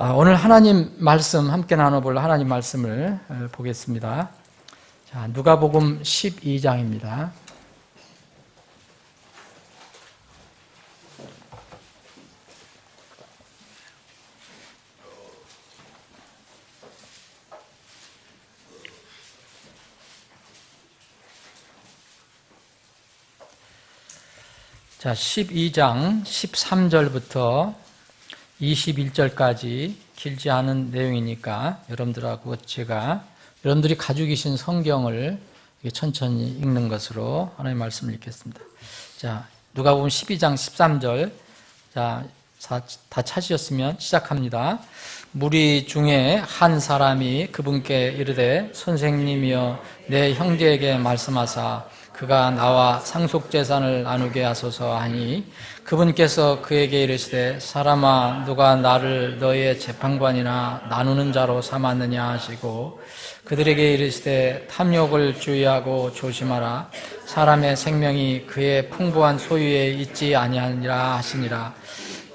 오늘 하나님 말씀 함께 나눠볼 하나님 말씀을 보겠습니다. 자, 누가복음 12장입니다. 자, 12장 13절부터 21절까지 길지 않은 내용이니까 여러분들하고 제가 여러분들이 가지고 계신 성경을 천천히 읽는 것으로 하나님의 말씀을 읽겠습니다. 자, 누가복음 12장 13절. 자, 다 찾으셨으면 시작합니다. 무리 중에 한 사람이 그분께 이르되 선생님이여 내 형제에게 말씀하사 그가 나와 상속재산을 나누게 하소서 하니 그분께서 그에게 이르시되 사람아 누가 나를 너희의 재판관이나 나누는 자로 삼았느냐 하시고 그들에게 이르시되 탐욕을 주의하고 조심하라 사람의 생명이 그의 풍부한 소유에 있지 아니하니라 하시니라.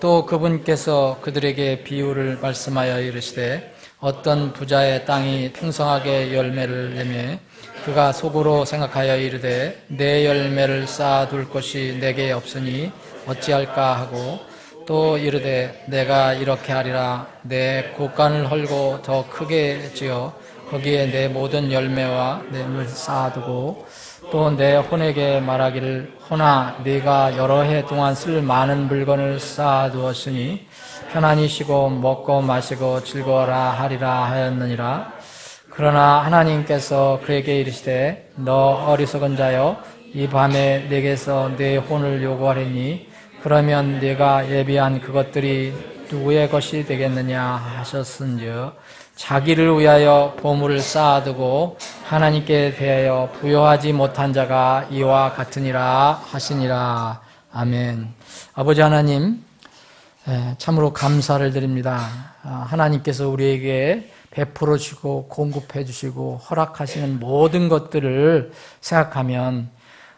또 그분께서 그들에게 비유를 말씀하여 이르시되 어떤 부자의 땅이 풍성하게 열매를 내매 그가 속으로 생각하여 이르되 내 열매를 쌓아둘 곳이 내게 없으니 어찌할까 하고 또 이르되 내가 이렇게 하리라 내 곳간을 헐고 더 크게 지어 거기에 내 모든 열매와 내 물을 쌓아두고 또 내 혼에게 말하기를 혼아 네가 여러 해 동안 쓸 많은 물건을 쌓아두었으니 편안히 쉬고 먹고 마시고 즐거워라 하리라 하였느니라. 그러나 하나님께서 그에게 이르시되 너 어리석은 자여 이 밤에 내게서 내 혼을 요구하리니 그러면 네가 예비한 그것들이 누구의 것이 되겠느냐 하셨은즉 자기를 위하여 보물을 쌓아두고 하나님께 대하여 부여하지 못한 자가 이와 같으니라 하시니라. 아멘. 아버지 하나님, 참으로 감사를 드립니다. 하나님께서 우리에게 베풀어 주시고 공급해 주시고 허락하시는 모든 것들을 생각하면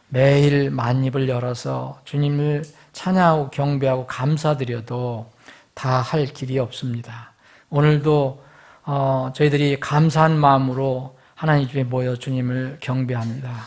매일 만입을 열어서 주님을 찬양하고 경배하고 감사드려도 다 할 길이 없습니다. 오늘도 저희들이 감사한 마음으로 하나님 집에 모여 주님을 경배합니다.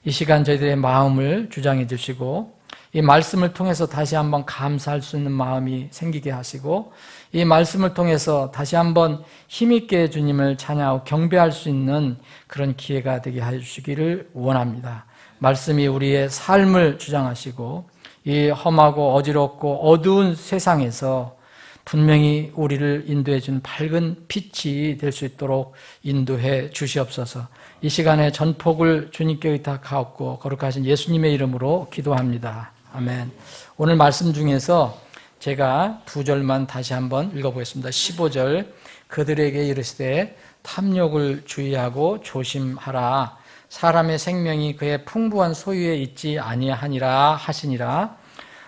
이 시간 저희들의 마음을 주장해 주시고 이 말씀을 통해서 다시 한번 감사할 수 있는 마음이 생기게 하시고 이 말씀을 통해서 다시 한번 힘있게 주님을 찬양하고 경배할 수 있는 그런 기회가 되게 해주시기를 원합니다. 말씀이 우리의 삶을 주장하시고 이 험하고 어지럽고 어두운 세상에서 분명히 우리를 인도해 준 밝은 빛이 될 수 있도록 인도해 주시옵소서. 이 시간에 전폭을 주님께 의탁하옵고 거룩하신 예수님의 이름으로 기도합니다. 아멘. 오늘 말씀 중에서 제가 두 절만 다시 한번 읽어보겠습니다. 15절 그들에게 이르시되 탐욕을 주의하고 조심하라 사람의 생명이 그의 풍부한 소유에 있지 아니하니라 하시니라.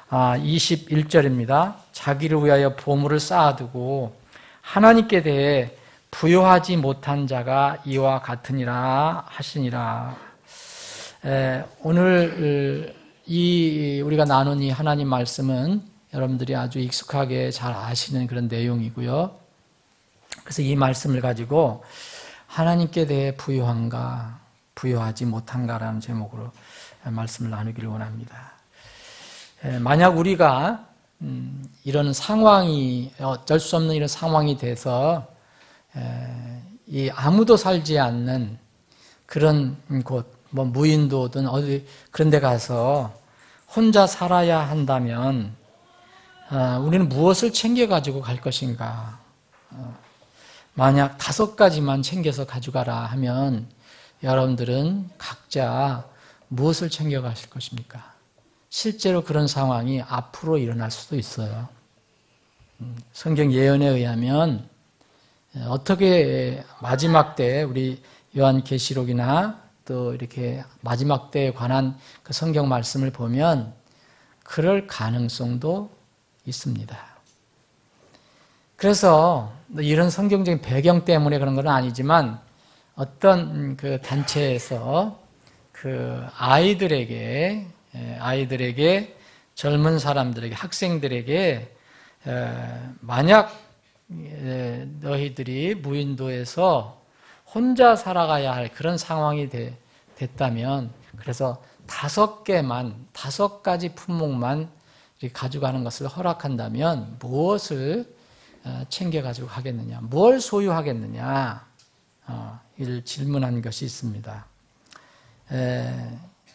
21절입니다. 자기를 위하여 보물을 쌓아두고 하나님께 대해 부여하지 못한 자가 이와 같으니라 하시니라. 오늘 우리가 나눈 이 하나님 말씀은 여러분들이 아주 익숙하게 잘 아시는 그런 내용이고요. 그래서 이 말씀을 가지고 하나님께 대해 부여한가 부여하지 못한가라는 제목으로 말씀을 나누기를 원합니다. 만약 우리가 이런 상황이 어쩔 수 없는 이런 상황이 돼서 이 아무도 살지 않는 그런 곳, 뭐 무인도든 어디 그런 데 가서 혼자 살아야 한다면 우리는 무엇을 챙겨가지고 갈 것인가? 만약 5가지만 챙겨서 가져가라 하면 여러분들은 각자 무엇을 챙겨가실 것입니까? 실제로 그런 상황이 앞으로 일어날 수도 있어요. 성경 예언에 의하면 어떻게 마지막 때 우리 요한계시록이나 또 이렇게 마지막 때에 관한 그 성경 말씀을 보면 그럴 가능성도 있습니다. 그래서 이런 성경적인 배경 때문에 그런 건 아니지만 어떤 그 단체에서 그 아이들에게 젊은 사람들에게 학생들에게 만약 너희들이 무인도에서 혼자 살아가야 할 그런 상황이 됐다면, 그래서 5가지 품목만 가져가는 것을 허락한다면 무엇을 챙겨가지고 가겠느냐, 뭘 소유하겠느냐, 이를 질문한 것이 있습니다.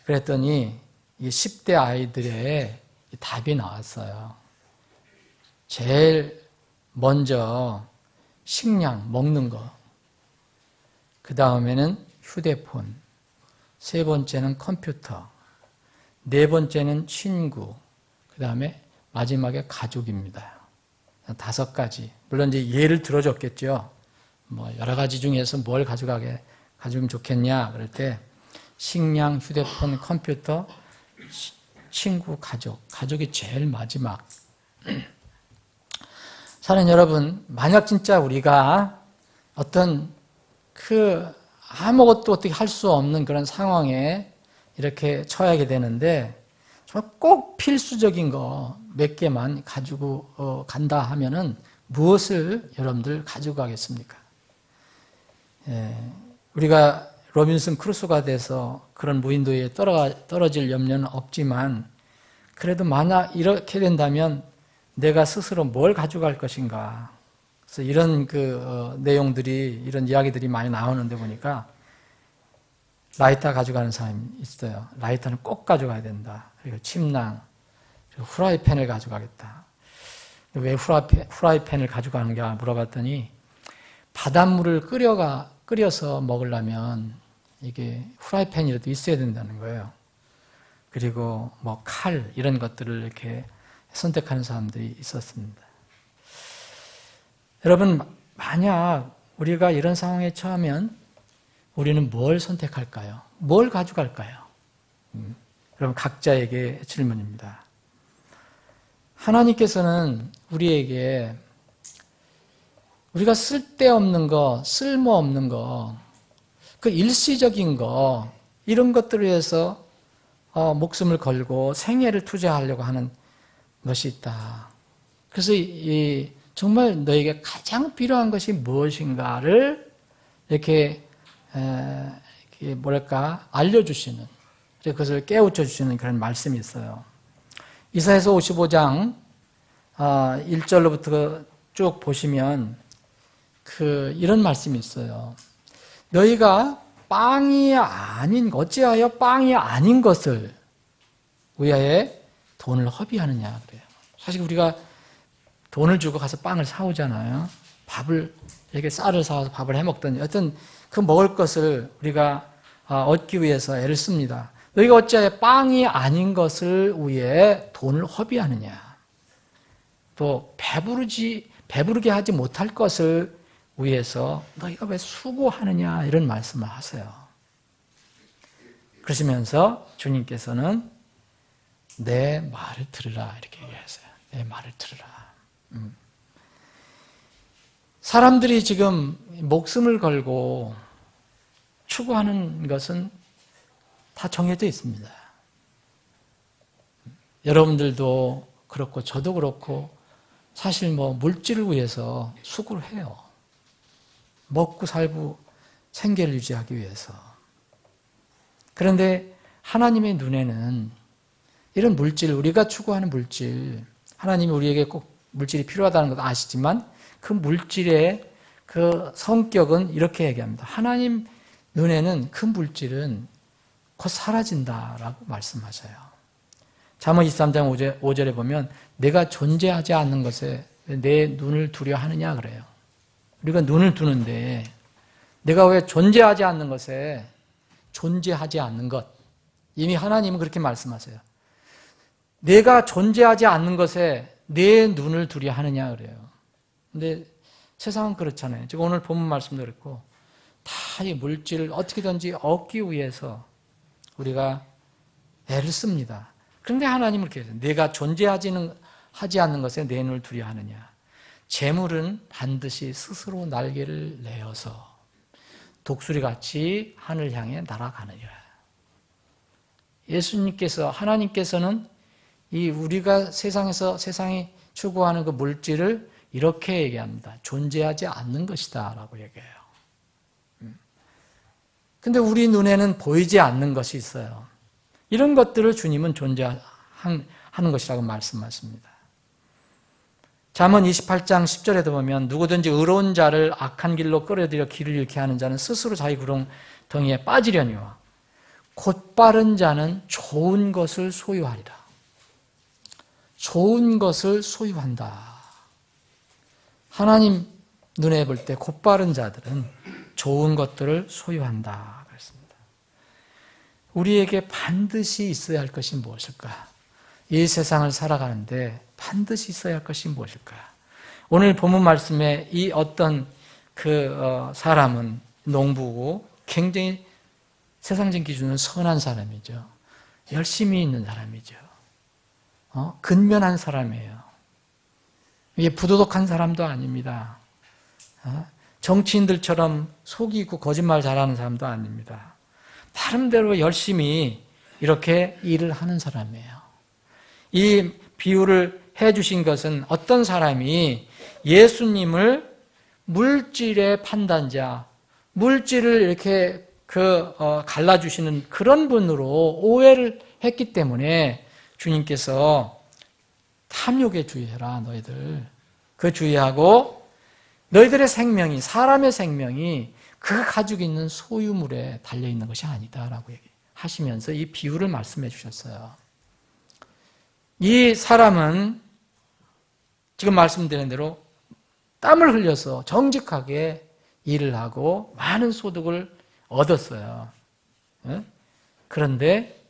그랬더니 이 10대 아이들의 답이 나왔어요. 제일 먼저 식량, 먹는 거, 그 다음에는 휴대폰, 세 번째는 컴퓨터, 네 번째는 친구, 그 다음에 마지막에 가족입니다. 5가지. 물론 이제 예를 들어줬겠죠. 뭐 여러 가지 중에서 뭘 가져가면 좋겠냐 그럴 때 식량, 휴대폰, 컴퓨터, 친구, 가족이 제일 마지막. 사랑하는 여러분, 만약 진짜 우리가 어떤 아무것도 어떻게 할 수 없는 그런 상황에 이렇게 처하게 되는데 정말 꼭 필수적인 거 몇 개만 가지고 간다 하면은 무엇을 여러분들 가지고 가겠습니까? 우리가 로빈슨 크루소가 돼서 그런 무인도에 떨어질 염려는 없지만 그래도 만약 이렇게 된다면 내가 스스로 뭘 가져갈 것인가. 그래서 이런 내용들이, 이런 이야기들이 많이 나오는데 보니까 라이터 가져가는 사람이 있어요. 라이터는 꼭 가져가야 된다. 그리고 침낭, 그리고 후라이팬을 가져가겠다. 왜 후라이팬을 가져가는가 물어봤더니 바닷물을 끓여서 먹으려면 이게 후라이팬이라도 있어야 된다는 거예요. 그리고 뭐 칼 이런 것들을 이렇게 선택하는 사람들이 있었습니다. 여러분, 만약 우리가 이런 상황에 처하면 우리는 뭘 선택할까요? 뭘 가져갈까요? 여러분, 각자에게 질문입니다. 하나님께서는 우리에게 우리가 쓸데없는 거, 쓸모없는 거, 그 일시적인 거, 이런 것들을 위해서 목숨을 걸고 생애를 투자하려고 하는 것이 있다. 그래서 정말 너에게 가장 필요한 것이 무엇인가를 이렇게 알려주시는, 그것을 깨우쳐 주시는 그런 말씀이 있어요. 이사야서 55장 1절로부터 쭉 보시면 이런 말씀이 있어요. 너희가 어찌하여 빵이 아닌 것을 위하여 돈을 허비하느냐 그래요. 사실 우리가 돈을 주고 가서 빵을 사오잖아요. 이렇게 쌀을 사와서 밥을 해 먹더니 어떤 먹을 것을 우리가 얻기 위해서 애를 씁니다. 너희가 어찌하여 빵이 아닌 것을 위해 돈을 허비하느냐. 또 배부르게 하지 못할 것을 위해서 너희가 왜 수고하느냐 이런 말씀을 하세요. 그러시면서 주님께서는 내 말을 들으라 이렇게 얘기하세요. 내 말을 들으라. 사람들이 지금 목숨을 걸고 추구하는 것은 다 정해져 있습니다. 여러분들도 그렇고 저도 그렇고 사실 물질을 위해서 수고를 해요. 먹고 살고 생계를 유지하기 위해서. 그런데 하나님의 눈에는 이런 물질, 우리가 추구하는 물질, 하나님이 우리에게 꼭 물질이 필요하다는 것도 아시지만 그 물질의 그 성격은 이렇게 얘기합니다. 하나님 눈에는 그 물질은 곧 사라진다라고 말씀하셔요. 잠언 23장 5절에 보면 내가 존재하지 않는 것에 내 눈을 두려 하느냐 그래요. 우리가 눈을 두는데 내가 왜 존재하지 않는 것에 존재하지 않는 것, 이미 하나님은 그렇게 말씀하세요. 내가 존재하지 않는 것에 내 눈을 두려 하느냐 그래요. 근데 세상은 그렇잖아요. 지금 오늘 본문 말씀도 그렇고 다 이 물질을 어떻게든지 얻기 위해서 우리가 애를 씁니다. 그런데 하나님은 이렇게 해요. 내가 존재하지 않는 것에 내 눈을 두려 하느냐. 재물은 반드시 스스로 날개를 내어서 독수리같이 하늘 향해 날아가느니라. 하나님께서는 우리가 세상이 추구하는 그 물질을 이렇게 얘기합니다. 존재하지 않는 것이다 라고 얘기해요. 근데 우리 눈에는 보이지 않는 것이 있어요. 이런 것들을 주님은 존재하는 것이라고 말씀하십니다. 잠언 28장 10절에도 보면 누구든지 의로운 자를 악한 길로 끌어들여 길을 잃게 하는 자는 스스로 자기 구렁텅이에 빠지려니와 곧바른 자는 좋은 것을 소유하리라. 좋은 것을 소유한다. 하나님 눈에 볼 때 곧바른 자들은 좋은 것들을 소유한다. 그랬습니다. 우리에게 반드시 있어야 할 것이 무엇일까? 이 세상을 살아가는데 반드시 있어야 할 것이 무엇일까? 오늘 본문 말씀에 이 어떤 사람은 농부고 굉장히 세상적 기준은 선한 사람이죠. 열심히 있는 사람이죠. 근면한 사람이에요. 이게 부도덕한 사람도 아닙니다. 정치인들처럼 속이고 거짓말 잘하는 사람도 아닙니다. 나름대로 열심히 이렇게 일을 하는 사람이에요. 이 비유를 해주신 것은 어떤 사람이 예수님을 물질의 판단자, 물질을 이렇게 갈라주시는 그런 분으로 오해를 했기 때문에 주님께서 탐욕에 주의해라 너희들. 그 주의하고 너희들의 생명이 사람의 생명이 그 가지고 있는 소유물에 달려있는 것이 아니다라고 하시면서 이 비유를 말씀해 주셨어요. 이 사람은 지금 말씀드린 대로 땀을 흘려서 정직하게 일을 하고 많은 소득을 얻었어요. 그런데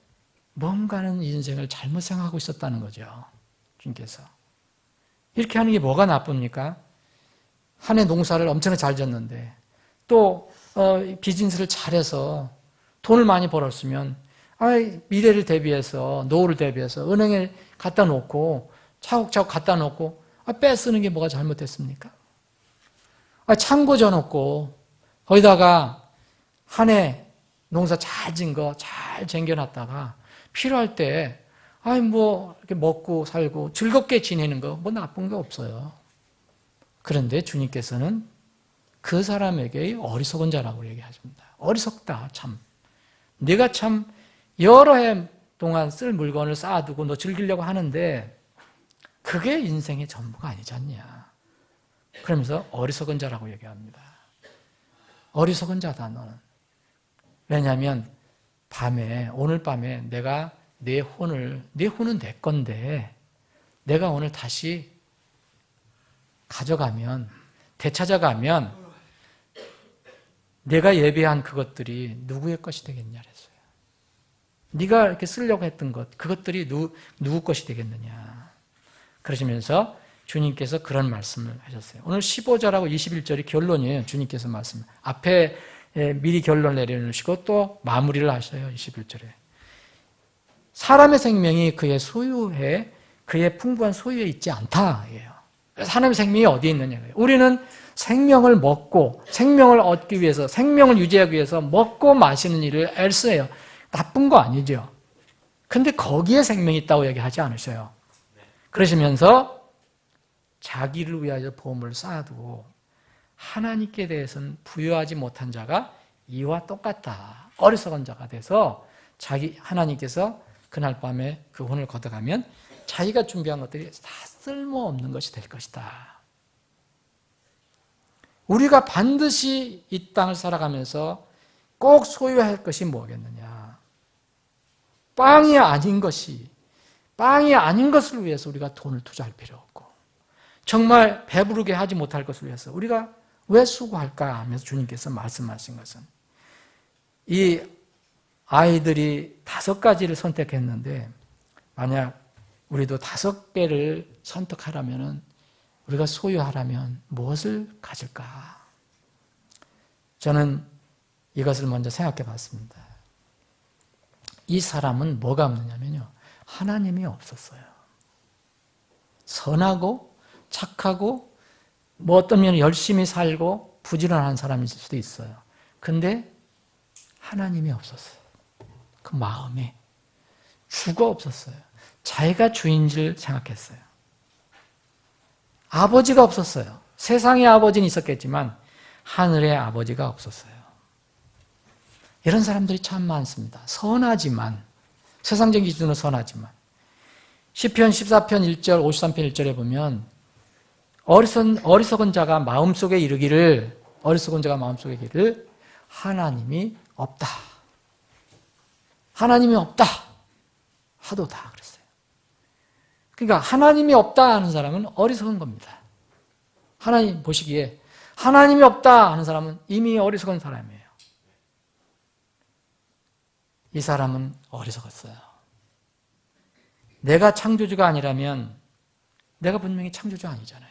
뭔가는 인생을 잘못 생각하고 있었다는 거죠. 주님께서. 이렇게 하는 게 뭐가 나쁩니까? 한 해 농사를 엄청나게 잘 졌는데 또 비즈니스를 잘해서 돈을 많이 벌었으면 미래를 대비해서 노후를 대비해서 은행에 갖다 놓고 차곡차곡 갖다 놓고 빼쓰는 게 뭐가 잘못됐습니까? 창고 져놓고 거기다가 한 해 농사 잘 진 거 잘 쟁겨놨다가 필요할 때 이렇게 먹고 살고 즐겁게 지내는 거 뭐 나쁜 게 없어요. 그런데 주님께서는 그 사람에게 어리석은 자라고 얘기하십니다. 어리석다 참. 네가 참 여러 해 동안 쓸 물건을 쌓아두고 너 즐기려고 하는데 그게 인생의 전부가 아니지 않냐. 그러면서 어리석은 자라고 얘기합니다. 어리석은 자다 너는. 왜냐하면 오늘 밤에 내가 내 혼은 내 건데 내가 오늘 다시 되찾아가면 내가 예배한 그것들이 누구의 것이 되겠냐 그랬어요. 네가 이렇게 쓰려고 했던 그것들이 누구 것이 되겠느냐. 그러시면서 주님께서 그런 말씀을 하셨어요. 오늘 15절하고 21절이 결론이에요. 주님께서 말씀. 앞에 미리 결론 내려놓으시고 또 마무리를 하셔요. 21절에. 사람의 생명이 그의 풍부한 소유에 있지 않다. 사람의 생명이 어디에 있느냐. 우리는 생명을 먹고 생명을 얻기 위해서 생명을 유지하기 위해서 먹고 마시는 일을 애써요. 나쁜 거 아니죠. 근데 거기에 생명이 있다고 얘기하지 않으셔요. 그러시면서 자기를 위하여 보험을 쌓아두고 하나님께 대해서는 부여하지 못한 자가 이와 똑같다. 어리석은 자가 돼서 하나님께서 그날 밤에 그 혼을 걷어가면 자기가 준비한 것들이 다 쓸모없는 것이 될 것이다. 우리가 반드시 이 땅을 살아가면서 꼭 소유해야 할 것이 뭐겠느냐. 빵이 아닌 것을 위해서 우리가 돈을 투자할 필요 없고 정말 배부르게 하지 못할 것을 위해서 우리가 왜 수고할까 하면서 주님께서 말씀하신 것은 이 아이들이 5가지를 선택했는데 만약 우리도 5개를 선택하라면 우리가 소유하라면 무엇을 가질까? 저는 이것을 먼저 생각해 봤습니다. 이 사람은 뭐가 없느냐면요. 하나님이 없었어요. 선하고 착하고 어떤 면에 열심히 살고 부지런한 사람일 수도 있어요. 근데 하나님이 없었어요. 그 마음에 주가 없었어요. 자기가 주인 줄 생각했어요. 아버지가 없었어요. 세상의 아버지는 있었겠지만 하늘의 아버지가 없었어요. 이런 사람들이 참 많습니다. 선하지만, 세상적인 기준으로 선하지만. 시편 14편 1절, 53편 1절에 보면 어리석은 자가 마음속에 이르기를 하나님이 없다. 하나님이 없다. 하도다 그랬어요. 그러니까 하나님이 없다 하는 사람은 어리석은 겁니다. 하나님 보시기에 하나님이 없다 하는 사람은 이미 어리석은 사람이에요. 이 사람은 어리석었어요. 내가 창조주가 아니라면 내가 분명히 창조주 아니잖아요.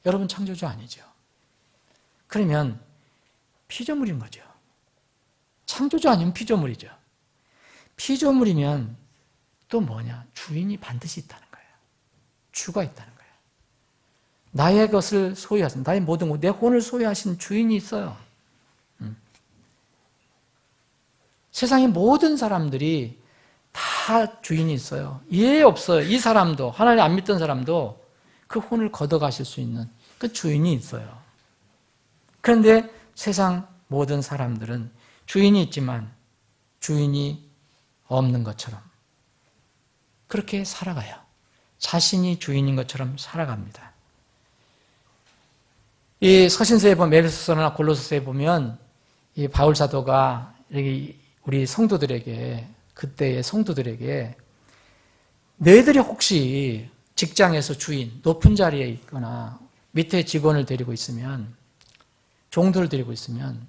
여러분 창조주 아니죠. 그러면 피조물인 거죠. 창조주 아니면 피조물이죠. 피조물이면 또 뭐냐? 주인이 반드시 있다는 거예요. 주가 있다는 거예요. 나의 것을 소유하신, 나의 모든 것, 내 혼을 소유하신 주인이 있어요. 세상의 모든 사람들이 다 주인이 있어요. 이해 없어요. 이 사람도, 하나님 안 믿던 사람도 그 혼을 걷어가실 수 있는 그 주인이 있어요. 그런데 세상 모든 사람들은 주인이 있지만 주인이 없는 것처럼 그렇게 살아가요. 자신이 주인인 것처럼 살아갑니다. 이 서신서에 보면, 에베소서나 골로새서에 보면 이 바울 사도가 우리 성도들에게, 그때의 성도들에게, 너희들이 혹시 직장에서 주인, 높은 자리에 있거나 밑에 직원을 데리고 있으면, 종들을 데리고 있으면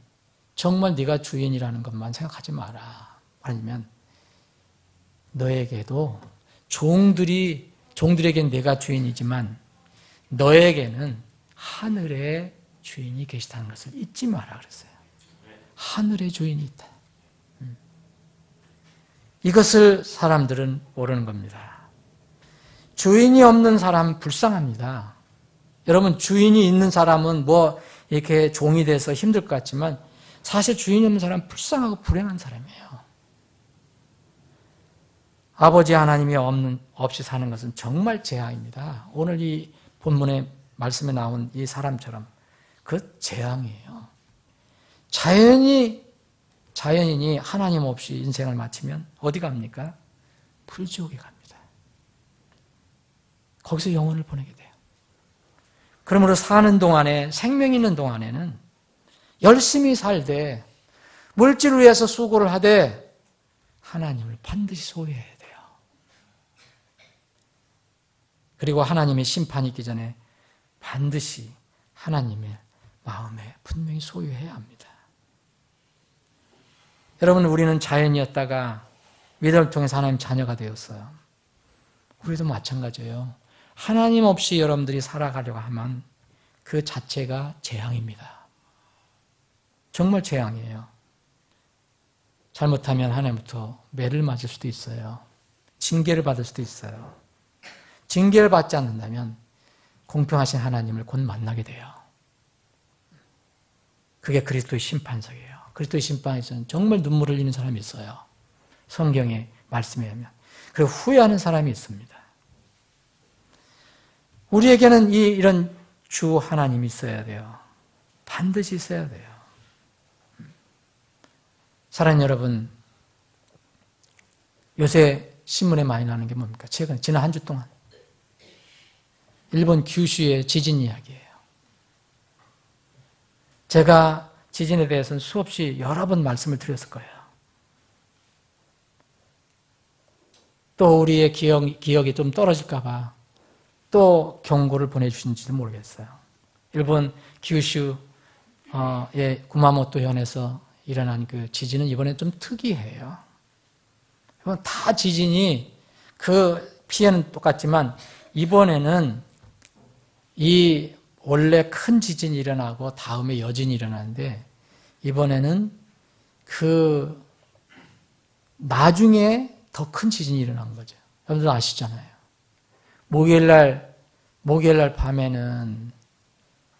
정말 네가 주인이라는 것만 생각하지 마라. 아니면 너에게도 종들에게는 내가 주인이지만 너에게는 하늘의 주인이 계시다는 것을 잊지 마라 그랬어요. 하늘의 주인이 있다. 이것을 사람들은 모르는 겁니다. 주인이 없는 사람 불쌍합니다. 여러분, 주인이 있는 사람은 뭐 이렇게 종이 돼서 힘들 것 같지만 사실 주인이 없는 사람은 불쌍하고 불행한 사람이에요. 아버지 하나님이 없이 사는 것은 정말 재앙입니다. 오늘 이 본문의 말씀에 나온 이 사람처럼 그 재앙이에요. 자연인이 하나님 없이 인생을 마치면 어디 갑니까? 불지옥에 갑니다. 거기서 영혼을 보내게 돼요. 그러므로 사는 동안에, 생명 있는 동안에는 열심히 살되 물질을 위해서 수고를 하되 하나님을 반드시 소유해야 돼요. 그리고 하나님의 심판이 있기 전에 반드시 하나님의 마음에 분명히 소유해야 합니다. 여러분, 우리는 자연이었다가 믿음을 통해서 하나님 자녀가 되었어요. 우리도 마찬가지예요. 하나님 없이 여러분들이 살아가려고 하면 그 자체가 재앙입니다. 정말 재앙이에요. 잘못하면 하나님부터 매를 맞을 수도 있어요. 징계를 받을 수도 있어요. 징계를 받지 않는다면 공평하신 하나님을 곧 만나게 돼요. 그게 그리스도의 심판석이에요. 그리스도의 심판에서는 정말 눈물을 흘리는 사람이 있어요. 성경의 말씀에 의하면. 그리고 후회하는 사람이 있습니다. 우리에게는 이런 주 하나님이 있어야 돼요. 반드시 있어야 돼요. 사랑하는 여러분, 요새 신문에 많이 나오는 게 뭡니까? 지난 한 주 동안 일본 규슈의 지진 이야기예요. 제가 지진에 대해서는 수없이 여러 번 말씀을 드렸을 거예요. 또 우리의 기억이 좀 떨어질까 봐 또 경고를 보내주신지도 모르겠어요. 일본 규슈의 구마모토 현에서 일어난 그 지진은 이번에 좀 특이해요. 이번 다 지진이 그 피해는 똑같지만 이번에는 이 원래 큰 지진이 일어나고 다음에 여진이 일어나는데 이번에는 그 나중에 더 큰 지진이 일어난 거죠. 여러분들 아시잖아요. 목요일날 밤에는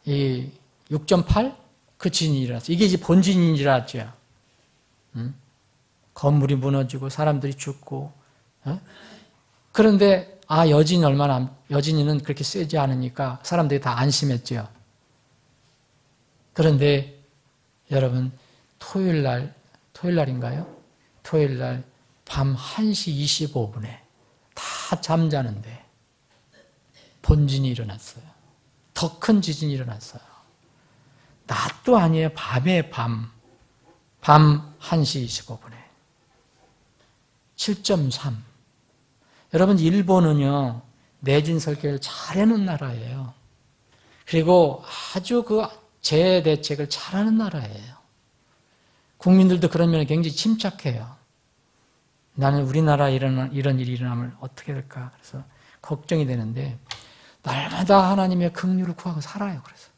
이 6.8? 그 지진이 일어났어요. 이게 이제 본진이 일어났죠. 건물이 무너지고 사람들이 죽고. 그런데 여진이는 그렇게 세지 않으니까 사람들이 다 안심했죠. 그런데 여러분, 토요일날인가요? 토요일날 밤 1시 25분에 다 잠자는데 본진이 일어났어요. 더 큰 지진이 일어났어요. 낮도 아니에요. 밤 1시 25분에 7.3. 여러분, 일본은요 내진 설계를 잘해놓은 나라예요. 그리고 아주 그 재해 대책을 잘하는 나라예요. 국민들도 그런 면에 굉장히 침착해요. 나는 우리나라에 이런 일이 일어나면 어떻게 될까? 그래서 걱정이 되는데 날마다 하나님의 긍휼을 구하고 살아요. 그래서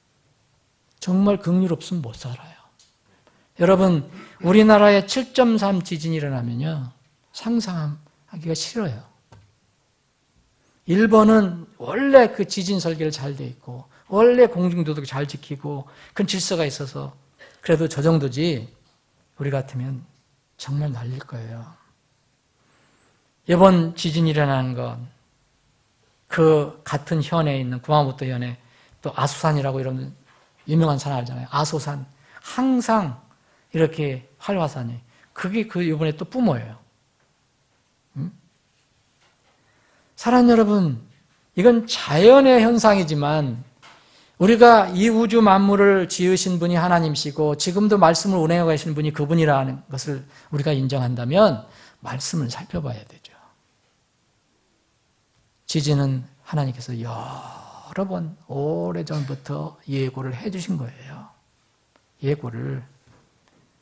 정말 긍휼 없으면 못 살아요. 여러분, 우리나라에 7.3 지진이 일어나면요 상상하기가 싫어요. 일본은 원래 그 지진 설계를 잘 돼 있고 원래 공중도덕 잘 지키고 그런 질서가 있어서 그래도 저 정도지 우리 같으면 정말 날릴 거예요. 이번 지진이 일어나는 건 그 같은 현에 있는 구마모토 현에 또 아소산이라고 이런 유명한 산 알잖아요. 아소산. 항상 이렇게 활화산이. 그게 이번에 또 뿜어요. 사랑하는 여러분, 이건 자연의 현상이지만 우리가 이 우주 만물을 지으신 분이 하나님이시고 지금도 말씀을 운행하고 계신 분이 그분이라는 것을 우리가 인정한다면 말씀을 살펴봐야 되죠. 지진은 하나님께서 여러 번 오래전부터 예고를 해주신 거예요. 예고를.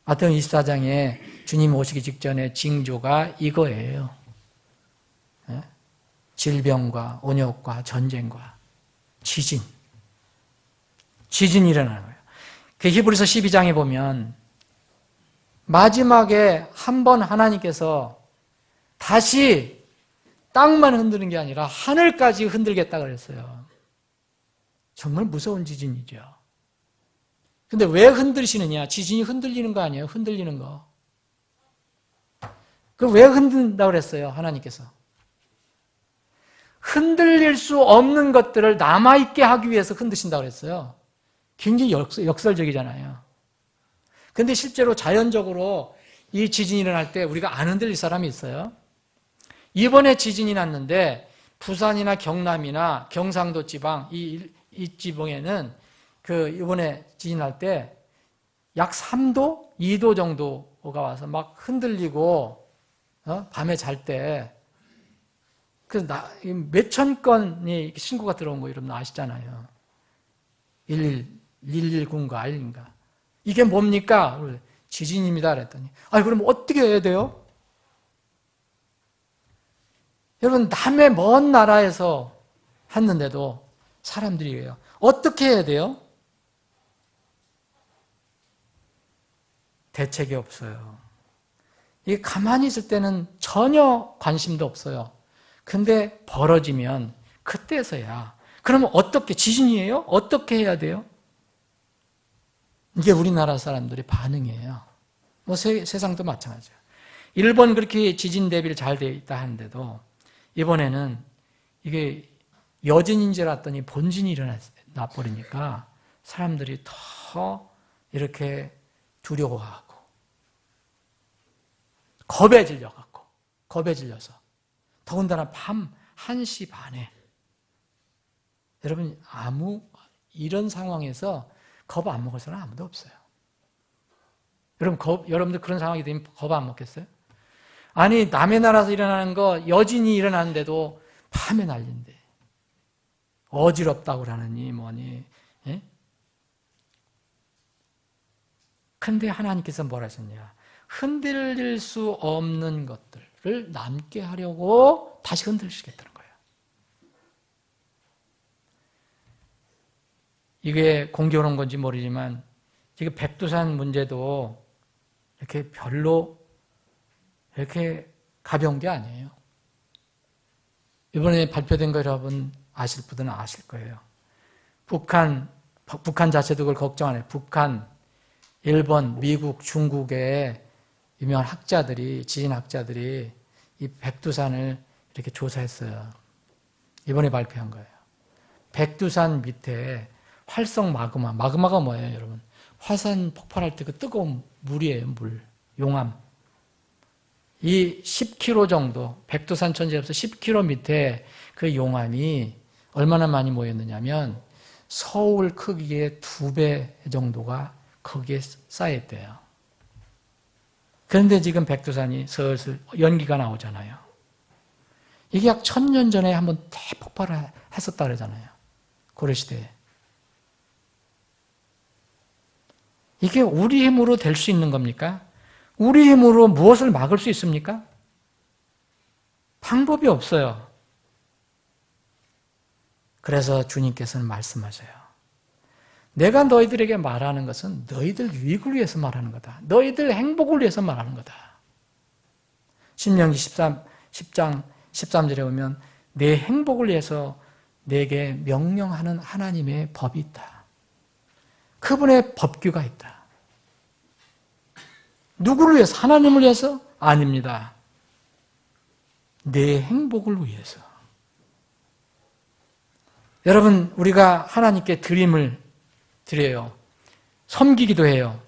마태복음 24장에 주님 오시기 직전에 징조가 이거예요. 질병과 온역과 전쟁과 지진이 일어나는 거예요. 그 히브리서 12장에 보면 마지막에 한 번 하나님께서 다시 땅만 흔드는 게 아니라 하늘까지 흔들겠다 그랬어요. 정말 무서운 지진이죠. 근데 왜 흔들시느냐? 지진이 흔들리는 거 아니에요? 흔들리는 거. 그 왜 흔든다고 그랬어요? 하나님께서. 흔들릴 수 없는 것들을 남아있게 하기 위해서 흔드신다고 그랬어요. 굉장히 역설적이잖아요. 근데 실제로 자연적으로 이 지진이 일어날 때 우리가 안 흔들릴 사람이 있어요. 이번에 지진이 났는데 부산이나 경남이나 경상도 지방 이 지방에는 이번에 지진 날 때 약 3도, 2도 정도가 와서 막 흔들리고 밤에 잘 때 몇천 건이 신고가 들어온 거 여러분 아시잖아요. 119인가 1인가. 이게 뭡니까? 지진입니다. 그랬더니 그럼 어떻게 해야 돼요? 여러분, 남의 먼 나라에서 했는데도 사람들이 해요. 어떻게 해야 돼요? 대책이 없어요. 이게 가만히 있을 때는 전혀 관심도 없어요. 근데 벌어지면 그때서야. 그러면 어떻게, 지진이에요? 어떻게 해야 돼요? 이게 우리나라 사람들의 반응이에요. 세상도 마찬가지예요. 일본 그렇게 지진 대비를 잘 되어 있다 하는데도 이번에는 이게 여진인 줄 알았더니 본진이 일어나 버리니까 사람들이 더 이렇게 두려워하고 겁에 질려서 더군다나 밤 1시 반에 여러분 이런 상황에서 겁 안 먹을 사람 아무도 없어요. 여러분들 그런 상황이 되면 겁 안 먹겠어요? 아니 남의 나라에서 일어나는 거 여진이 일어나는데도 밤에 난린데 어지럽다고 그러느니 뭐니. 예? 근데 하나님께서 뭐라 하셨냐? 흔들릴 수 없는 것들을 남게 하려고 다시 흔들시겠다는 거예요. 이게 공교로운 건지 모르지만 지금 백두산 문제도 이렇게 별로 이렇게 가벼운 게 아니에요. 이번에 발표된 거 여러분 아실 분들은 아실 거예요. 북한 자체도 그걸 걱정 안 해요. 북한, 일본, 미국, 중국의 유명한 지진학자들이 이 백두산을 이렇게 조사했어요. 이번에 발표한 거예요. 백두산 밑에 활성 마그마가 뭐예요, 여러분? 화산 폭발할 때 그 뜨거운 물이에요, 물. 용암. 이 10km 정도, 백두산 천지에서 10km 밑에 그 용암이 얼마나 많이 모였느냐면 서울 크기의 2배 정도가 거기에 쌓였대요. 그런데 지금 백두산이 슬슬 연기가 나오잖아요. 이게 약 1000년 전에 한번 대폭발을 했었다 그러잖아요. 고려시대에. 이게 우리 힘으로 될 수 있는 겁니까? 우리 힘으로 무엇을 막을 수 있습니까? 방법이 없어요. 그래서 주님께서는 말씀하셔요. 내가 너희들에게 말하는 것은 너희들 유익을 위해서 말하는 거다. 너희들 행복을 위해서 말하는 거다. 신명기 10장 13절에 보면 내 행복을 위해서 내게 명령하는 하나님의 법이 있다. 그분의 법규가 있다. 누구를 위해서? 하나님을 위해서? 아닙니다. 내 행복을 위해서. 여러분, 우리가 하나님께 드림을 드려요. 섬기기도 해요.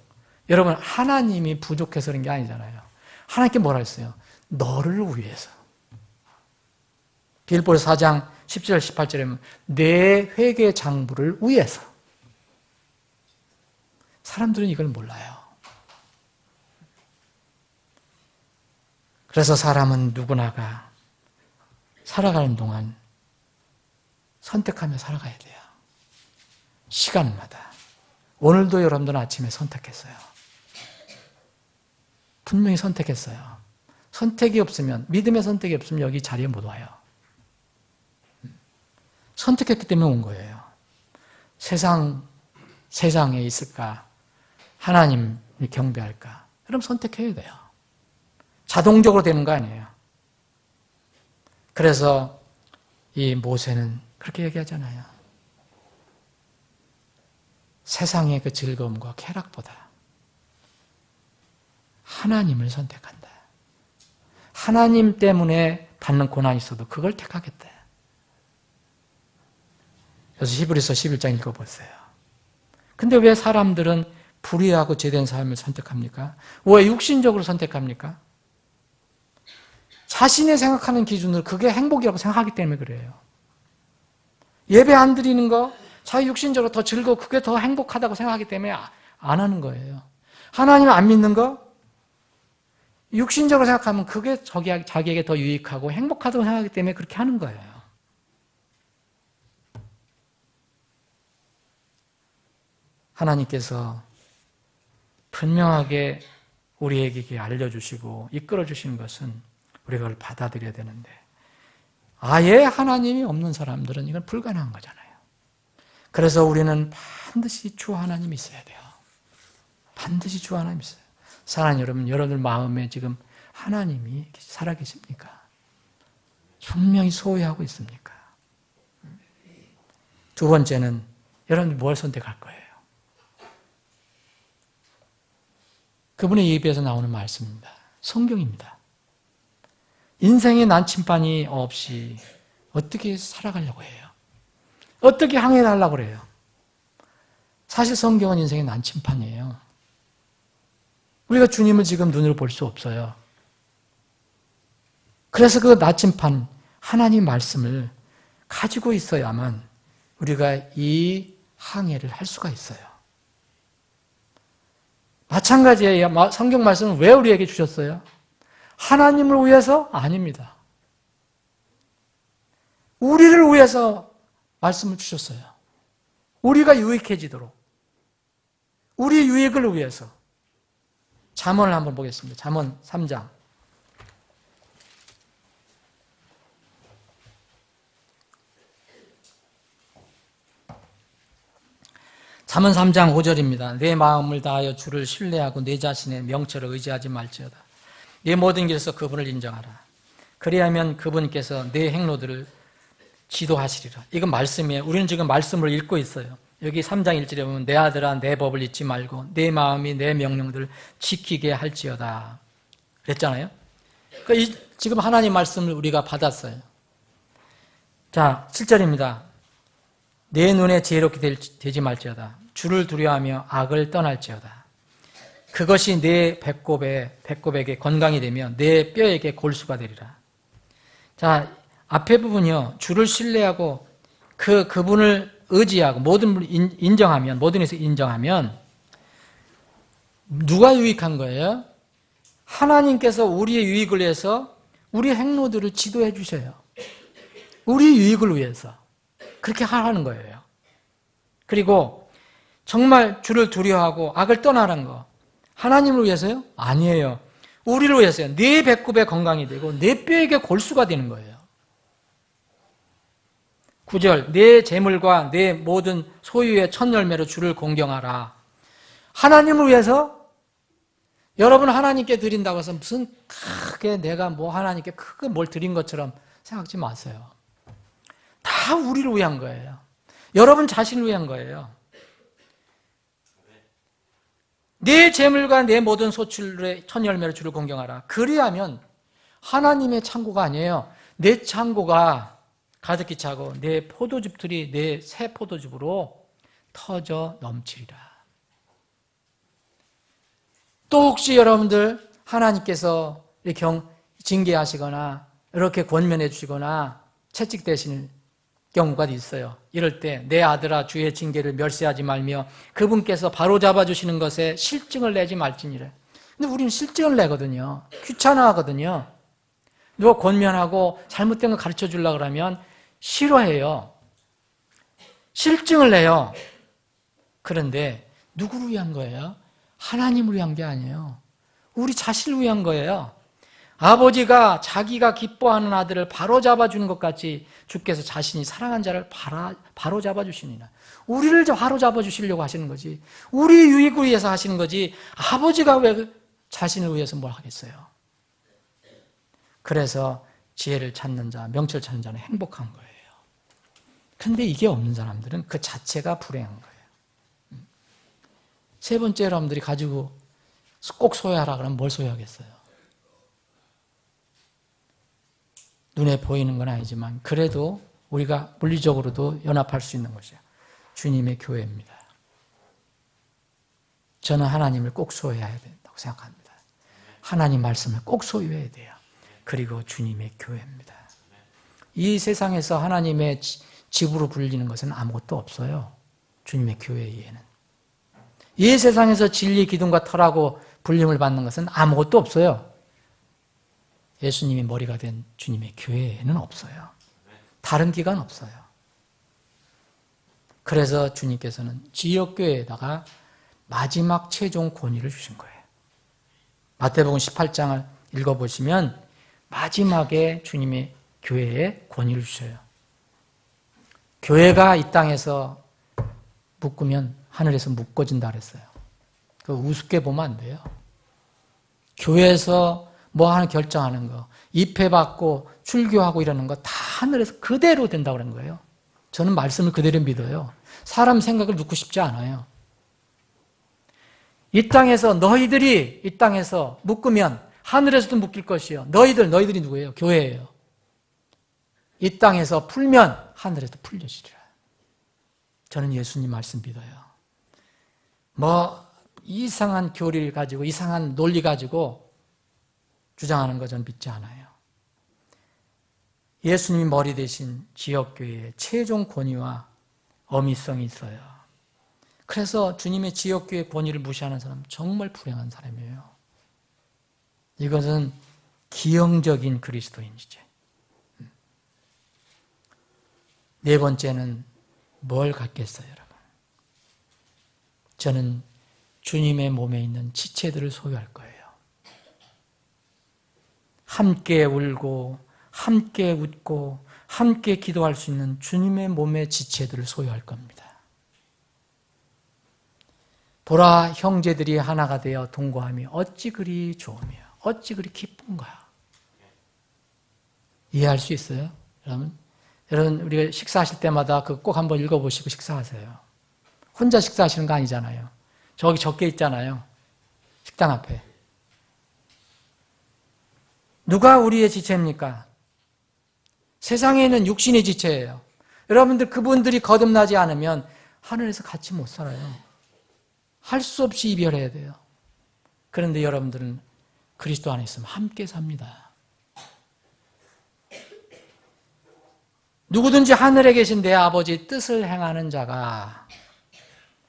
여러분, 하나님이 부족해서 그런 게 아니잖아요. 하나님께 뭐라 했어요? 너를 위해서. 빌보서 4장 17절 18절에 보면 내 회개 장부를 위해서. 사람들은 이걸 몰라요. 그래서 사람은 누구나가 살아가는 동안 선택하며 살아가야 돼요. 시간마다. 오늘도 여러분들은 아침에 선택했어요. 분명히 선택했어요. 선택이 없으면, 믿음의 선택이 없으면 여기 자리에 못 와요. 선택했기 때문에 온 거예요. 세상에 있을까? 하나님을 경배할까? 그럼 선택해야 돼요. 자동적으로 되는 거 아니에요. 그래서 이 모세는 그렇게 얘기하잖아요. 세상의 그 즐거움과 쾌락보다 하나님을 선택한다. 하나님 때문에 받는 고난이 있어도 그걸 택하겠다. 그래서 히브리서 11장 읽어보세요. 근데 왜 사람들은 불의하고 제대한 삶을 선택합니까? 왜 육신적으로 선택합니까? 자신이 생각하는 기준으로 그게 행복이라고 생각하기 때문에 그래요. 예배 안 드리는 거, 자기 육신적으로 더 즐거워, 그게 더 행복하다고 생각하기 때문에 안 하는 거예요. 하나님 안 믿는 거, 육신적으로 생각하면 그게 자기에게 더 유익하고 행복하다고 생각하기 때문에 그렇게 하는 거예요. 하나님께서 분명하게 우리에게 알려주시고 이끌어주시는 것은 우리가 그걸 받아들여야 되는데 아예 하나님이 없는 사람들은 이건 불가능한 거잖아요. 그래서 우리는 반드시 주 하나님이 있어야 돼요. 반드시 주 하나님이 있어요. 사랑하는 여러분, 여러분들 마음에 지금 하나님이 살아계십니까? 분명히 소유하고 있습니까? 두 번째는 여러분들 뭘 선택할 거예요? 그분의 입에서 나오는 말씀입니다. 성경입니다. 인생의 난침반이 없이 어떻게 살아가려고 해요? 어떻게 항해하려고 해요? 사실 성경은 인생의 난침판이에요. 우리가 주님을 지금 눈으로 볼 수 없어요. 그래서 그 나침판, 하나님 말씀을 가지고 있어야만 우리가 이 항해를 할 수가 있어요. 마찬가지예요. 성경 말씀은 왜 우리에게 주셨어요? 하나님을 위해서? 아닙니다. 우리를 위해서 말씀을 주셨어요. 우리가 유익해지도록. 우리 유익을 위해서. 잠언을 한번 보겠습니다. 잠언 3장. 잠언 3장 5절입니다. 내 마음을 다하여 주를 신뢰하고 내 자신의 명철을 의지하지 말지어다. 내 모든 길에서 그분을 인정하라. 그리하면 그분께서 내 행로들을 지도하시리라. 이건 말씀이에요. 우리는 지금 말씀을 읽고 있어요. 여기 3장 1절에 보면 내 아들아 내 법을 잊지 말고 내 마음이 내 명령들을 지키게 할지어다. 그랬잖아요. 지금 하나님 말씀을 우리가 받았어요. 자, 7절입니다. 내 눈에 지혜롭게 되지 말지어다. 주를 두려워하며 악을 떠날지어다. 그것이 내 배꼽에게 건강이 되며 내 뼈에게 골수가 되리라. 자, 앞에 부분이요. 주를 신뢰하고 그분을 의지하고 모든 분을 인정하면, 모든 에서 인정하면 누가 유익한 거예요? 하나님께서 우리의 유익을 위해서 우리 행로들을 지도해 주셔요. 우리 유익을 위해서. 그렇게 하라는 거예요. 그리고 정말 주를 두려워하고 악을 떠나라는 거. 하나님을 위해서요? 아니에요. 우리를 위해서요. 내 배꼽에 건강이 되고 내 뼈에게 골수가 되는 거예요. 9절, 내 재물과 내 모든 소유의 첫 열매로 주를 공경하라. 하나님을 위해서 여러분 하나님께 드린다고 해서 무슨 크게 내가 뭐 하나님께 크게 뭘 드린 것처럼 생각하지 마세요. 다 우리를 위한 거예요. 여러분 자신을 위한 거예요. 내 재물과 내 모든 소출의 첫 열매로 주를 공경하라. 그리하면 하나님의 창고가 아니에요. 내 창고가 가득히 차고 내 포도즙들이 내 새 포도즙으로 터져 넘치리라. 또 혹시 여러분들 하나님께서 징계하시거나 이렇게 권면해 주시거나 채찍대시는 경우가 있어요. 이럴 때 내 아들아 주의 징계를 멸시하지 말며 그분께서 바로잡아 주시는 것에 실증을 내지 말지니라. 근데 우리는 실증을 내거든요. 귀찮아하거든요. 누가 권면하고 잘못된 거 가르쳐 주려고 그러면 싫어해요. 실증을 내요. 그런데 누구를 위한 거예요? 하나님을 위한 게 아니에요. 우리 자신을 위한 거예요. 아버지가 자기가 기뻐하는 아들을 바로잡아 주는 것 같이 주께서 자신이 사랑한 자를 바로잡아 주시니라. 우리를 바로잡아 주시려고 하시는 거지. 우리 유익을 위해서 하시는 거지. 아버지가 왜 자신을 위해서 뭘 하겠어요? 그래서 지혜를 찾는 자, 명철을 찾는 자는 행복한 거예요. 근데 이게 없는 사람들은 그 자체가 불행한 거예요. 세 번째 여러분들이 가지고 꼭 소유하라 그러면 뭘 소유하겠어요? 눈에 보이는 건 아니지만 그래도 우리가 물리적으로도 연합할 수 있는 것이에요. 주님의 교회입니다. 저는 하나님을 꼭 소유해야 된다고 생각합니다. 하나님 말씀을 꼭 소유해야 돼요. 그리고 주님의 교회입니다. 이 세상에서 하나님의 집으로 불리는 것은 아무것도 없어요. 주님의 교회에는. 이 세상에서 진리, 기둥과 터라고 불림을 받는 것은 아무것도 없어요. 예수님이 머리가 된 주님의 교회에는 없어요. 다른 기관 없어요. 그래서 주님께서는 지역교회에다가 마지막 최종 권위를 주신 거예요. 마태복음 18장을 읽어보시면 마지막에 주님의 교회에 권위를 주셔요. 교회가 이 땅에서 묶으면 하늘에서 묶어진다 그랬어요. 그 우습게 보면 안 돼요. 교회에서 뭐 하나 결정하는 거, 입회받고 출교하고 이러는 거 다 하늘에서 그대로 된다고 그런 거예요. 저는 말씀을 그대로 믿어요. 사람 생각을 넣고 싶지 않아요. 이 땅에서 너희들이 이 땅에서 묶으면 하늘에서도 묶일 것이요. 너희들이 누구예요? 교회예요. 이 땅에서 풀면 하늘에서 풀려지리라. 저는 예수님 말씀 믿어요. 뭐 이상한 교리를 가지고 이상한 논리 가지고 주장하는 거 저는 믿지 않아요. 예수님이 머리 대신 지역교회의 최종 권위와 어미성이 있어요. 그래서 주님의 지역교회 권위를 무시하는 사람은 정말 불행한 사람이에요. 이것은 기형적인 그리스도인이지. 네 번째는 뭘 갖겠어요, 여러분? 저는 주님의 몸에 있는 지체들을 소유할 거예요. 함께 울고 함께 웃고 함께 기도할 수 있는 주님의 몸의 지체들을 소유할 겁니다. 보라, 형제들이 하나가 되어 동거하며 어찌 그리 좋으며 어찌 그리 기쁜가. 이해할 수 있어요? 여러분 우리가 식사하실 때마다 그거 꼭 한번 읽어보시고 식사하세요. 혼자 식사하시는 거 아니잖아요. 저기 적게 있잖아요. 식당 앞에. 누가 우리의 지체입니까? 세상에 있는 육신의 지체예요. 여러분들 그분들이 거듭나지 않으면 하늘에서 같이 못 살아요. 할 수 없이 이별해야 돼요. 그런데 여러분들은 그리스도 안에 있으면 함께 삽니다. 누구든지 하늘에 계신 내 아버지의 뜻을 행하는 자가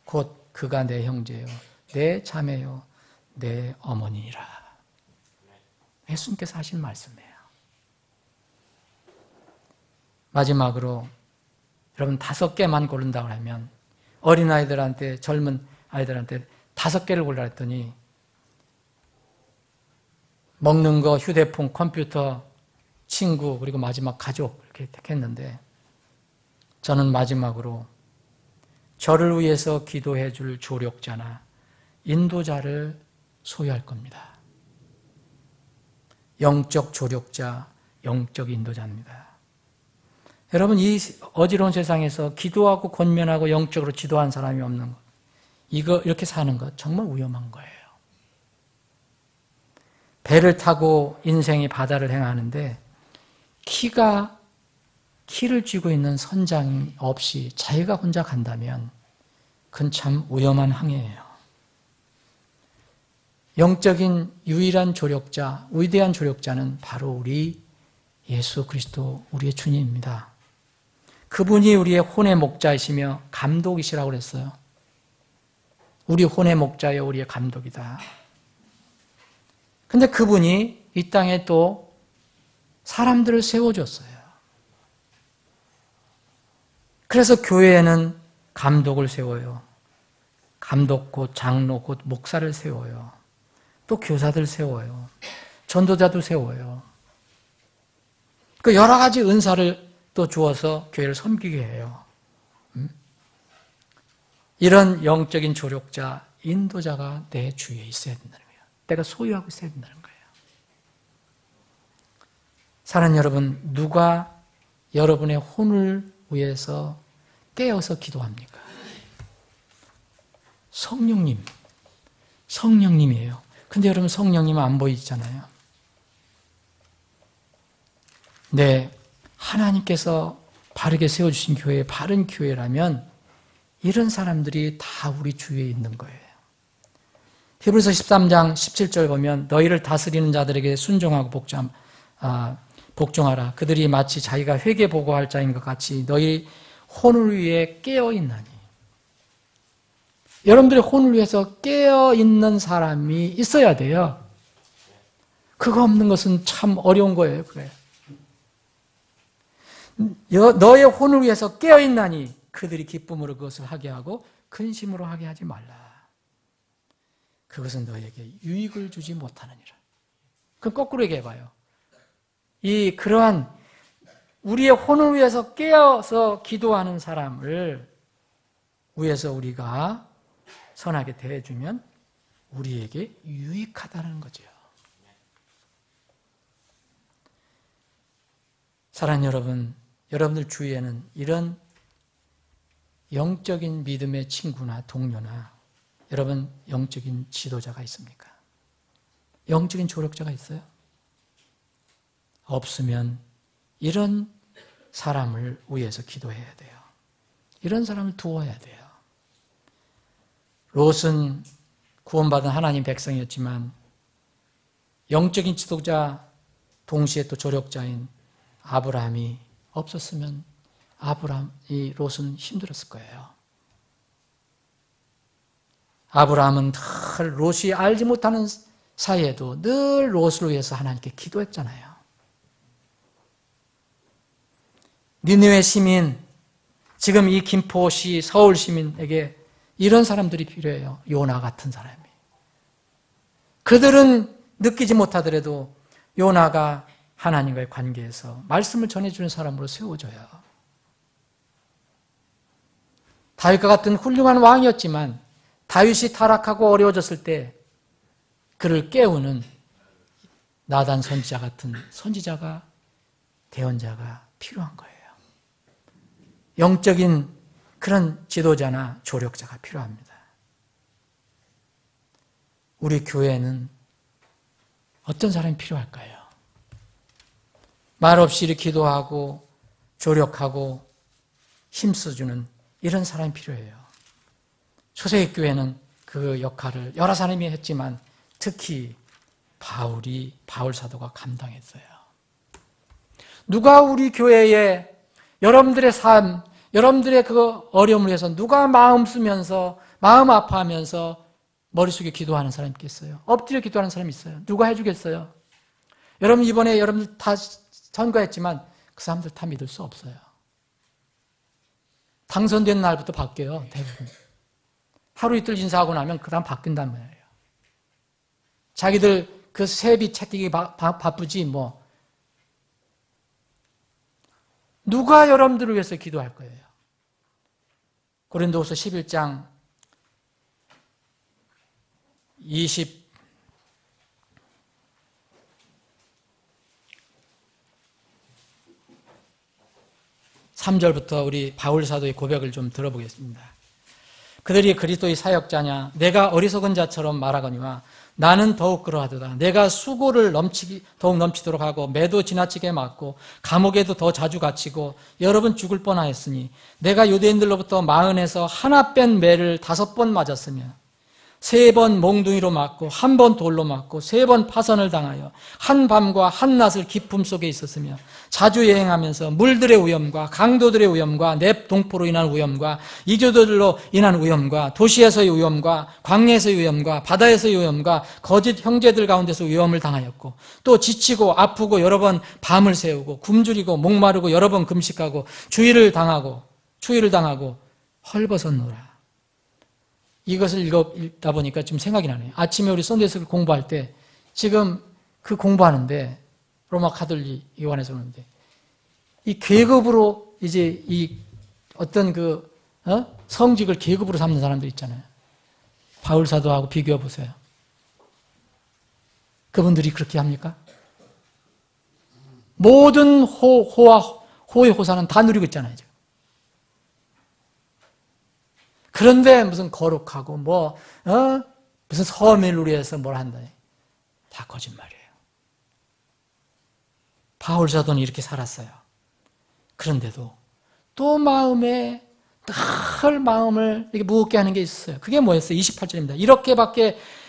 곧 그가 내 형제요, 내 자매요, 내 어머니라. 예수님께서 하신 말씀이에요. 마지막으로 여러분 5개만 고른다고 하면 어린아이들한테, 젊은 아이들한테 5개를 골라 했더니 먹는 거, 휴대폰, 컴퓨터, 친구, 그리고 마지막 가족 이렇게 택했는데 저는 마지막으로 저를 위해서 기도해 줄 조력자나 인도자를 소유할 겁니다. 영적 조력자, 영적 인도자입니다. 여러분, 이 어지러운 세상에서 기도하고 권면하고 영적으로 지도한 사람이 없는 것, 이렇게 사는 것 정말 위험한 거예요. 배를 타고 인생의 바다를 행하는데 키를 쥐고 있는 선장이 없이 자기가 혼자 간다면 그건 참 위험한 항해예요. 영적인 유일한 조력자, 위대한 조력자는 바로 우리 예수 그리스도, 우리의 주님입니다. 그분이 우리의 혼의 목자이시며 감독이시라고 그랬어요. 우리 혼의 목자여 우리의 감독이다. 근데 그분이 이 땅에 또 사람들을 세워줬어요. 그래서 교회에는 감독을 세워요. 감독 곧 장로 곧 목사를 세워요. 또 교사들 세워요. 전도자도 세워요. 그 여러 가지 은사를 또 주어서 교회를 섬기게 해요. 이런 영적인 조력자, 인도자가 내 주위에 있어야 된다는 거예요. 내가 소유하고 있어야 된다는 거예요. 사랑하는 여러분, 누가 여러분의 혼을 위해서 깨어서 기도합니까? 성령님이에요. 근데 여러분, 성령님은 안 보이잖아요. 네, 하나님께서 바르게 세워주신 교회, 바른 교회라면 이런 사람들이 다 우리 주위에 있는 거예요. 히브리서 13장 17절 보면 너희를 다스리는 자들에게 순종하고 복종하라. 그들이 마치 자기가 회개 보고할 자인 것 같이 너희 혼을 위해 깨어있나니. 여러분들의 혼을 위해서 깨어있는 사람이 있어야 돼요. 그거 없는 것은 참 어려운 거예요. 그래. 너의 혼을 위해서 깨어있나니 그들이 기쁨으로 그것을 하게 하고 근심으로 하게 하지 말라. 그것은 너에게 유익을 주지 못하느니라. 그럼 거꾸로 얘기해봐요. 그러한 우리의 혼을 위해서 깨어서 기도하는 사람을 위해서 우리가 선하게 대해주면 우리에게 유익하다는 거죠. 사랑하는 여러분, 여러분들 주위에는 이런 영적인 믿음의 친구나 동료나 여러분 영적인 지도자가 있습니까? 영적인 조력자가 있어요? 없으면 이런 사람을 위해서 기도해야 돼요. 이런 사람을 두어야 돼요. 롯은 구원받은 하나님 백성이었지만 영적인 지도자 동시에 또 조력자인 아브라함이 없었으면 롯은 힘들었을 거예요. 아브라함은 늘 롯이 알지 못하는 사이에도 늘 롯을 위해서 하나님께 기도했잖아요. 니느웨 시민, 지금 이 김포시, 서울 시민에게 이런 사람들이 필요해요. 요나 같은 사람이. 그들은 느끼지 못하더라도 요나가 하나님과의 관계에서 말씀을 전해주는 사람으로 세워져요. 다윗과 같은 훌륭한 왕이었지만 다윗이 타락하고 어려워졌을 때 그를 깨우는 나단 선지자 같은 선지자가, 대언자가 필요한 거예요. 영적인 그런 지도자나 조력자가 필요합니다. 우리 교회는 어떤 사람이 필요할까요? 말없이 이렇게 기도하고 조력하고 힘써주는 이런 사람이 필요해요. 초대교회 교회는 그 역할을 여러 사람이 했지만 특히 바울 사도가 감당했어요. 누가 우리 교회에 여러분들의 삶, 여러분들의 그 어려움을 위해서 누가 마음 쓰면서 마음 아파하면서 머릿속에 기도하는 사람이 있겠어요? 엎드려 기도하는 사람이 있어요. 누가 해주겠어요? 여러분 이번에 여러분들 다 선거했지만 그 사람들 다 믿을 수 없어요. 당선된 날부터 바뀌어요. 대부분. 하루 이틀 인사하고 나면 그 다음 바뀐단 말이에요. 자기들 그 세비 챙기기 바쁘지 뭐. 누가 여러분들을 위해서 기도할 거예요? 고린도후서 11장 23절부터 우리 바울 사도의 고백을 좀 들어보겠습니다. 그들이 그리스도의 사역자냐? 내가 어리석은 자처럼 말하거니와 나는 더욱 그러하도다. 내가 수고를 더욱 넘치도록 하고 매도 지나치게 맞고 감옥에도 더 자주 갇히고 여러 번 죽을 뻔하였으니 내가 유대인들로부터 마흔에서 하나 뺀 매를 5번 맞았으며 3번 몽둥이로 맞고 1번 돌로 맞고 3번 파선을 당하여 한 밤과 한 낮을 기품 속에 있었으며 자주 여행하면서 물들의 위험과 강도들의 위험과 냅 동포로 인한 위험과 이교도들로 인한 위험과 도시에서의 위험과 광야에서의 위험과 바다에서의 위험과 거짓 형제들 가운데서 위험을 당하였고 또 지치고 아프고 여러 번 밤을 새우고 굶주리고 목마르고 여러 번 금식하고 추위를 당하고 헐벗었노라. 이것을 읽다 보니까 좀 생각이 나네요. 아침에 우리 썬데이스쿨 공부할 때 지금 그 공부하는데 로마 카톨릭 요한에서 오는데 이 계급으로 이제 이 어떤 성직을 계급으로 삼는 사람들 있잖아요. 바울 사도하고 비교해 보세요. 그분들이 그렇게 합니까? 모든 호의 호사는 다 누리고 있잖아요. 지금. 그런데 무슨 거룩하고 무슨 서민을 위해서 뭘 한다. 다 거짓말이에요. 바울 사도는 이렇게 살았어요. 그런데도 또 늘 마음을 이렇게 무겁게 하는 게 있어요. 그게 뭐였어요? 28절입니다.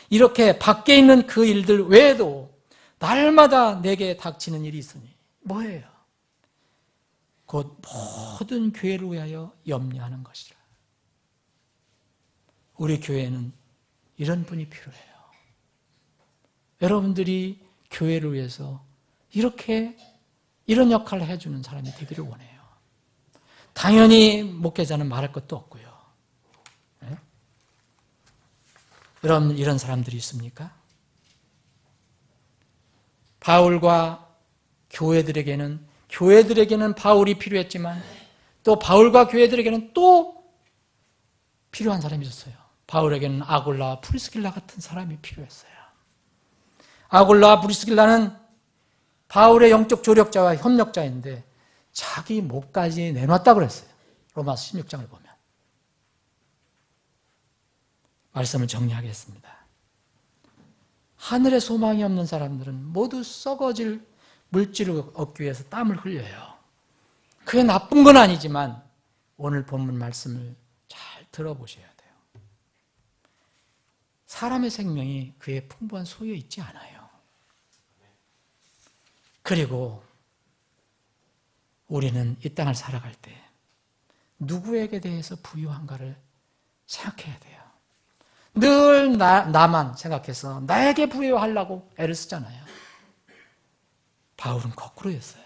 이렇게 밖에 있는 그 일들 외에도 날마다 내게 닥치는 일이 있으니 뭐예요? 곧 모든 교회를 위하여 염려하는 것이라. 우리 교회에는 이런 분이 필요해요. 여러분들이 교회를 위해서 이런 역할을 해주는 사람이 되기를 원해요. 당연히 목회자는 말할 것도 없고요. 네? 여러분 이런 사람들이 있습니까? 바울과 교회들에게는 바울이 필요했지만 또 바울과 교회들에게는 또 필요한 사람이 있었어요. 바울에게는 아골라와 프리스길라 같은 사람이 필요했어요. 아골라와 프리스길라는 바울의 영적 조력자와 협력자인데 자기 목까지 내놨다고 그랬어요. 로마서 16장을 보면. 말씀을 정리하겠습니다. 하늘에 소망이 없는 사람들은 모두 썩어질 물질을 얻기 위해서 땀을 흘려요. 그게 나쁜 건 아니지만 오늘 본문 말씀을 잘 들어보셔야 돼요. 사람의 생명이 그의 풍부한 소유에 있지 않아요. 그리고 우리는 이 땅을 살아갈 때 누구에게 대해서 부유한가를 생각해야 돼요. 늘 나만 생각해서 나에게 부유하려고 애를 쓰잖아요. 바울은 거꾸로였어요.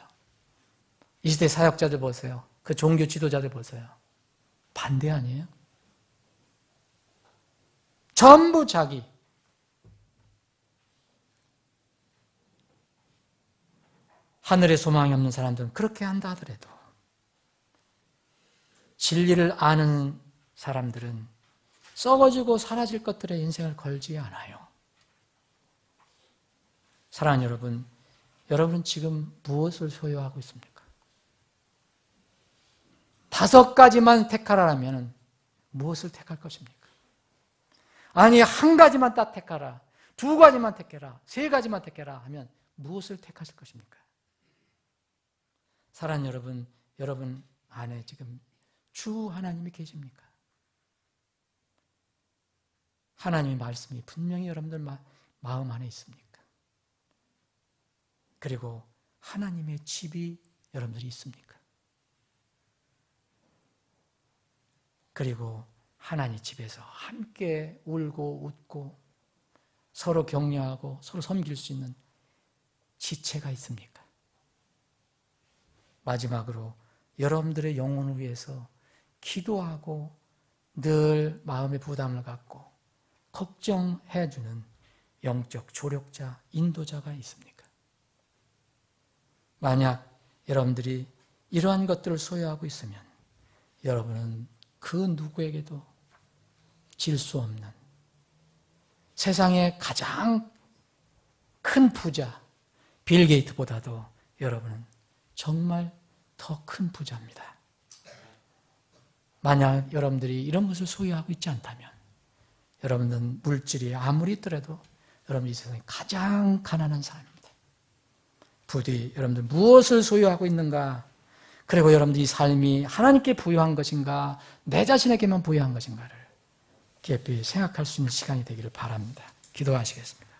이 시대 사역자들 보세요. 그 종교 지도자들 보세요. 반대 아니에요? 전부 자기. 하늘에 소망이 없는 사람들은 그렇게 한다 하더라도 진리를 아는 사람들은 썩어지고 사라질 것들의 인생을 걸지 않아요. 사랑하는 여러분, 여러분은 지금 무엇을 소유하고 있습니까? 5가지만 택하라면 무엇을 택할 것입니까? 아니, 1가지만 딱 택하라, 2가지만 택해라, 3가지만 택해라 하면 무엇을 택하실 것입니까? 사랑하는 여러분, 여러분 안에 지금 주 하나님이 계십니까? 하나님의 말씀이 분명히 여러분들 마음 안에 있습니까? 그리고 하나님의 집이 여러분들이 있습니까? 그리고 하나님 집에서 함께 울고 웃고 서로 격려하고 서로 섬길 수 있는 지체가 있습니까? 마지막으로 여러분들의 영혼을 위해서 기도하고 늘 마음의 부담을 갖고 걱정해주는 영적 조력자, 인도자가 있습니까? 만약 여러분들이 이러한 것들을 소유하고 있으면 여러분은 그 누구에게도 질 수 없는 세상의 가장 큰 부자 빌 게이트보다도 여러분은 정말 더 큰 부자입니다. 만약 여러분들이 이런 것을 소유하고 있지 않다면 여러분은 물질이 아무리 있더라도 여러분 이 세상에 가장 가난한 사람입니다. 부디 여러분들 무엇을 소유하고 있는가, 그리고 여러분들 이 삶이 하나님께 부여한 것인가 내 자신에게만 부여한 것인가를 깊이 생각할 수 있는 시간이 되기를 바랍니다. 기도하시겠습니다.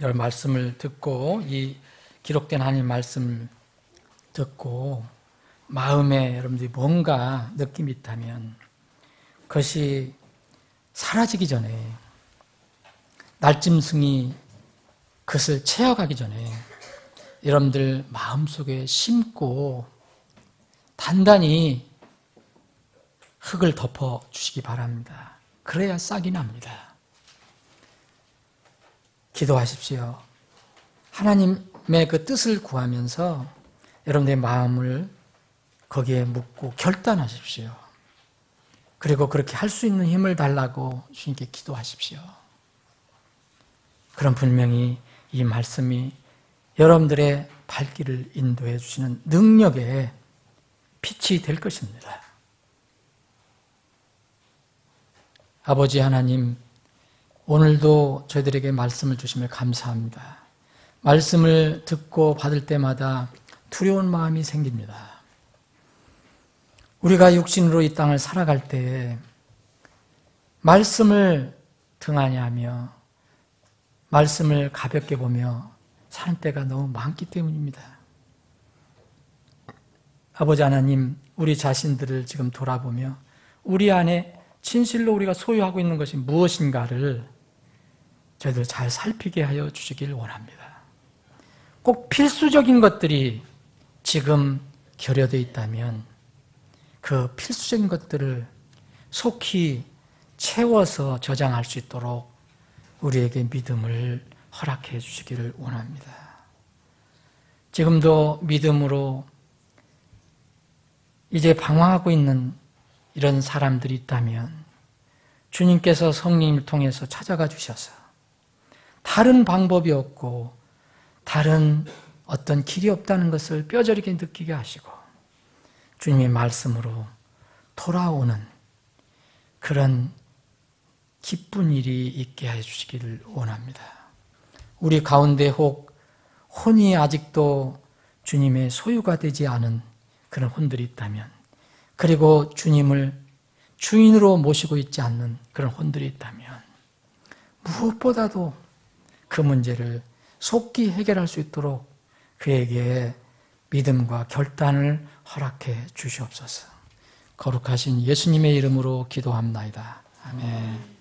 여러분 말씀을 듣고 이 기록된 하나님 말씀을 듣고 마음에 여러분들이 뭔가 느낌이 있다면 그것이 사라지기 전에 날짐승이 그것을 채워가기 전에 여러분들 마음속에 심고 단단히 흙을 덮어주시기 바랍니다. 그래야 싹이 납니다. 기도하십시오. 하나님의 그 뜻을 구하면서 여러분들의 마음을 거기에 묻고 결단하십시오. 그리고 그렇게 할 수 있는 힘을 달라고 주님께 기도하십시오. 그럼 분명히 이 말씀이 여러분들의 발길을 인도해 주시는 능력의 빛이 될 것입니다. 아버지 하나님, 오늘도 저희들에게 말씀을 주심을 감사합니다. 말씀을 듣고 받을 때마다 두려운 마음이 생깁니다. 우리가 육신으로 이 땅을 살아갈 때에 말씀을 등한히 하며 말씀을 가볍게 보며 사는 때가 너무 많기 때문입니다. 아버지 하나님, 우리 자신들을 지금 돌아보며 우리 안에 진실로 우리가 소유하고 있는 것이 무엇인가를 저희들 잘 살피게 하여 주시길 원합니다. 꼭 필수적인 것들이 지금 결여되어 있다면 그 필수적인 것들을 속히 채워서 저장할 수 있도록 우리에게 믿음을 허락해 주시기를 원합니다. 지금도 믿음으로 이제 방황하고 있는 이런 사람들이 있다면 주님께서 성령을 통해서 찾아가 주셔서 다른 방법이 없고 다른 어떤 길이 없다는 것을 뼈저리게 느끼게 하시고 주님의 말씀으로 돌아오는 그런 기쁜 일이 있게 해주시기를 원합니다. 우리 가운데 혹 혼이 아직도 주님의 소유가 되지 않은 그런 혼들이 있다면, 그리고 주님을 주인으로 모시고 있지 않는 그런 혼들이 있다면 무엇보다도 그 문제를 속히 해결할 수 있도록 그에게 믿음과 결단을 허락해 주시옵소서. 거룩하신 예수님의 이름으로 기도합나이다. 아멘.